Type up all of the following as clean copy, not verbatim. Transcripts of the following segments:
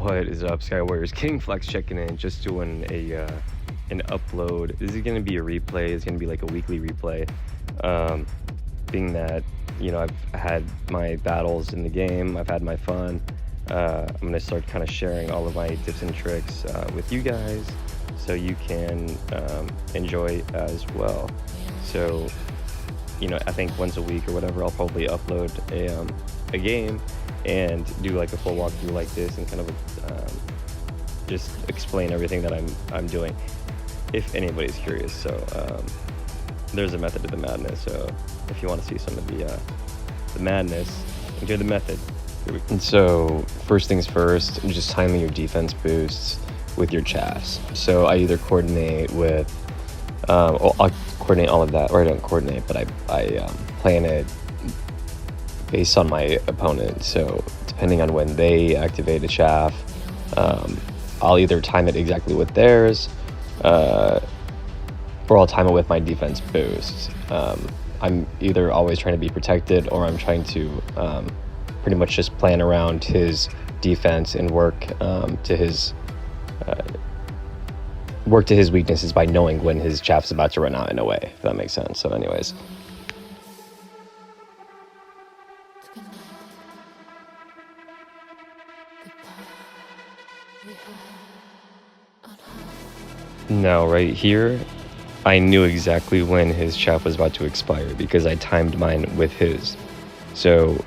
What is up, Sky Warriors? King Flex checking in, just doing an upload. This is gonna be a replay. It's gonna be like a weekly replay. Being that I've had my battles in the game, I've had my fun. I'm gonna start kind of sharing all of my tips and tricks with you guys, so you can enjoy as well. So I think once a week or whatever, I'll probably upload a game and do like a full walkthrough like this, and kind of just explain everything that I'm doing, if anybody's curious. So there's a method to the madness. So if you want to see some of the madness, enjoy the method. And so first things first, just timing your defense boosts with your chaffs. So I either coordinate with, I'll coordinate all of that, or I don't coordinate, but I plan it based on my opponent. So depending on when they activate a chaff, I'll either time it exactly with theirs, or I'll time it with my defense boost. I'm either always trying to be protected, or I'm trying to pretty much just plan around his defense and work to his weaknesses by knowing when his chaff's about to run out in a way, if that makes sense. So anyways. Now right here, I knew exactly when his chaff was about to expire because I timed mine with his. So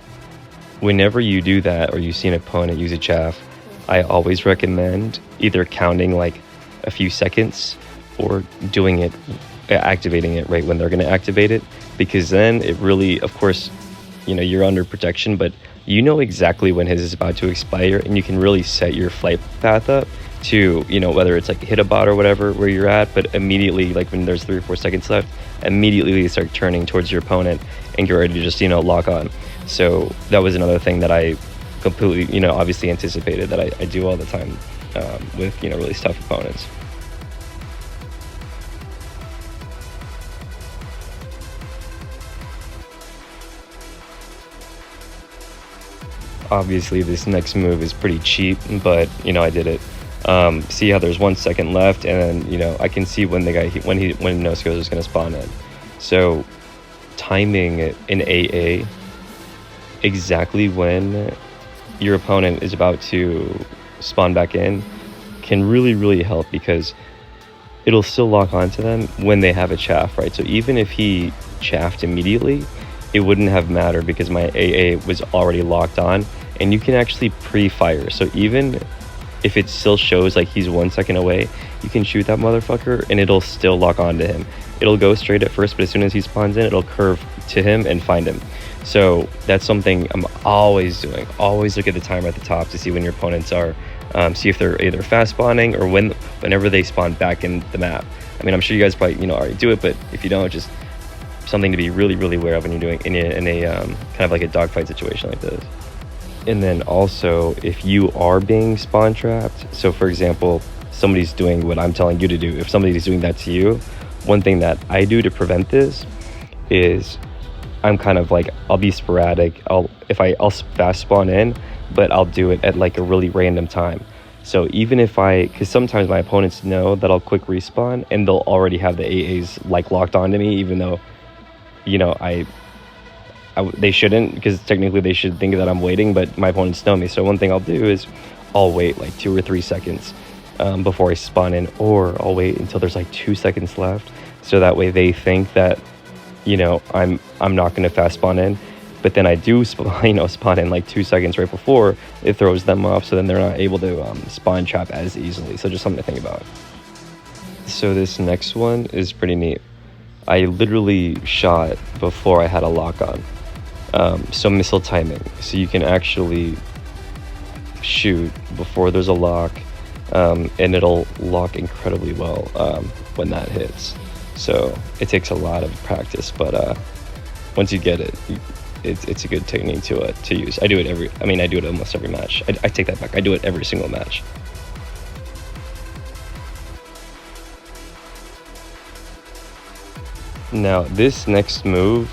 whenever you do that, or you see an opponent use a chaff, I always recommend either counting like a few seconds, or doing it, activating it right when they're going to activate it, because then it really, of course, you're under protection, but you know exactly when his is about to expire, and you can really set your flight path up to, whether it's like hit a bot or whatever where you're at, but immediately, like when there's 3 or 4 seconds left, immediately you start turning towards your opponent and get ready to just lock on. So that was another thing that I completely obviously anticipated, that I do all the time with really tough opponents. Obviously this next move is pretty cheap, but I did it. See how there's 1 second left, and then I can see when the guy when no-scos is going to spawn in. So timing it in AA exactly when your opponent is about to spawn back in can really help, because it'll still lock onto them when they have a chaff, right? So even if he chaffed immediately, it wouldn't have mattered because my AA was already locked on, and you can actually pre-fire. So even if it still shows like he's 1 second away, you can shoot that motherfucker and it'll still lock onto him. It'll go straight at first, but as soon as he spawns in, it'll curve to him and find him. So that's something I'm always doing. Always look at the timer at the top to see when your opponents are, see if they're either fast spawning or whenever they spawn back in the map. I mean, I'm sure you guys probably already do it, but if you don't, just something to be really aware of when you're doing in a kind of like a dogfight situation like this. And then also, if you are being spawn trapped, so for example, somebody's doing what I'm telling you to do, if somebody's doing that to you, one thing that I do to prevent this is I'm kind of like, I'll be sporadic. I'll fast spawn in, but I'll do it at like a really random time. So even if because sometimes my opponents know that I'll quick respawn and they'll already have the AAs like locked onto me, even though they shouldn't, because technically they should think that I'm waiting, but my opponents know me. So one thing I'll do is I'll wait like 2 or 3 seconds before I spawn in, or I'll wait until there's like 2 seconds left, so that way they think that I'm not going to fast spawn in, but then I do spawn in like 2 seconds right before. It throws them off, so then they're not able to spawn trap as easily. So just something to think about. So this next one is pretty neat. I literally shot before I had a lock on. So missile timing, so you can actually shoot before there's a lock, and it'll lock incredibly well when that hits. So it takes a lot of practice, but once you get it, it's a good technique to use. I do it almost every match. I take that back. I do it every single match. Now this next move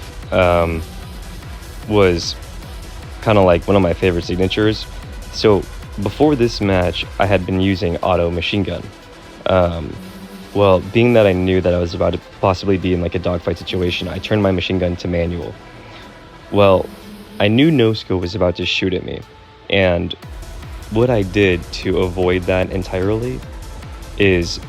was kind of like one of my favorite signatures. So before this match, I had been using auto machine gun. Um, well, being that I knew that I was about to possibly be in like a dogfight situation, I turned my machine gun to manual. Well, I knew Nosko was about to shoot at me, and what I did to avoid that entirely is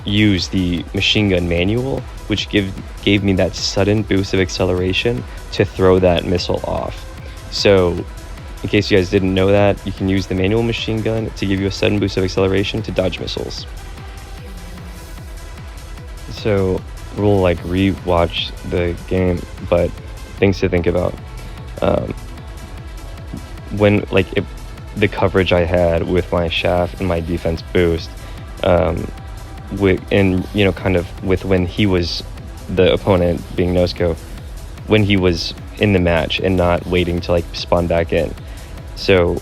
use the machine gun manual, which gave me that sudden boost of acceleration to throw that missile off. So, in case you guys didn't know that, you can use the manual machine gun to give you a sudden boost of acceleration to dodge missiles. So, we'll like re-watch the game, but things to think about. Um, when like the coverage I had with my shaft and my defense boost, and kind of with when he was the opponent being Nosko, when he was in the match and not waiting to like spawn back in. So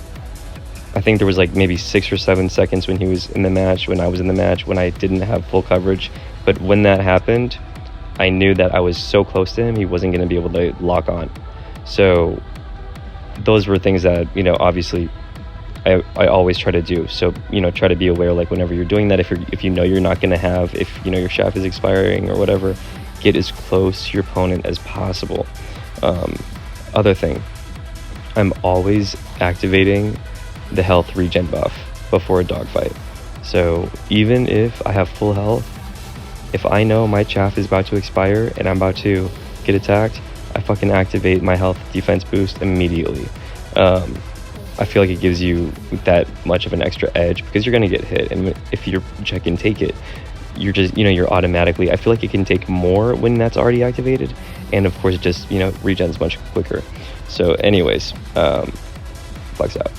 I think there was like maybe 6 or 7 seconds when he was in the match, when I was in the match, when I didn't have full coverage. But when that happened, I knew that I was so close to him, he wasn't going to be able to lock on. So those were things that, obviously I always try to do. So, try to be aware, like whenever you're doing that, if you know you're not going to have, if your shaft is expiring or whatever, get as close to your opponent as possible. Other thing, I'm always activating the health regen buff before a dogfight. So even if I have full health, if I know my chaff is about to expire and I'm about to get attacked, I fucking activate my health defense boost immediately. I feel like it gives you that much of an extra edge because you're going to get hit. And if your check can take it, you're just, you're automatically, I feel like it can take more when that's already activated. And of course, it just, regens much quicker. So anyways, Flex out.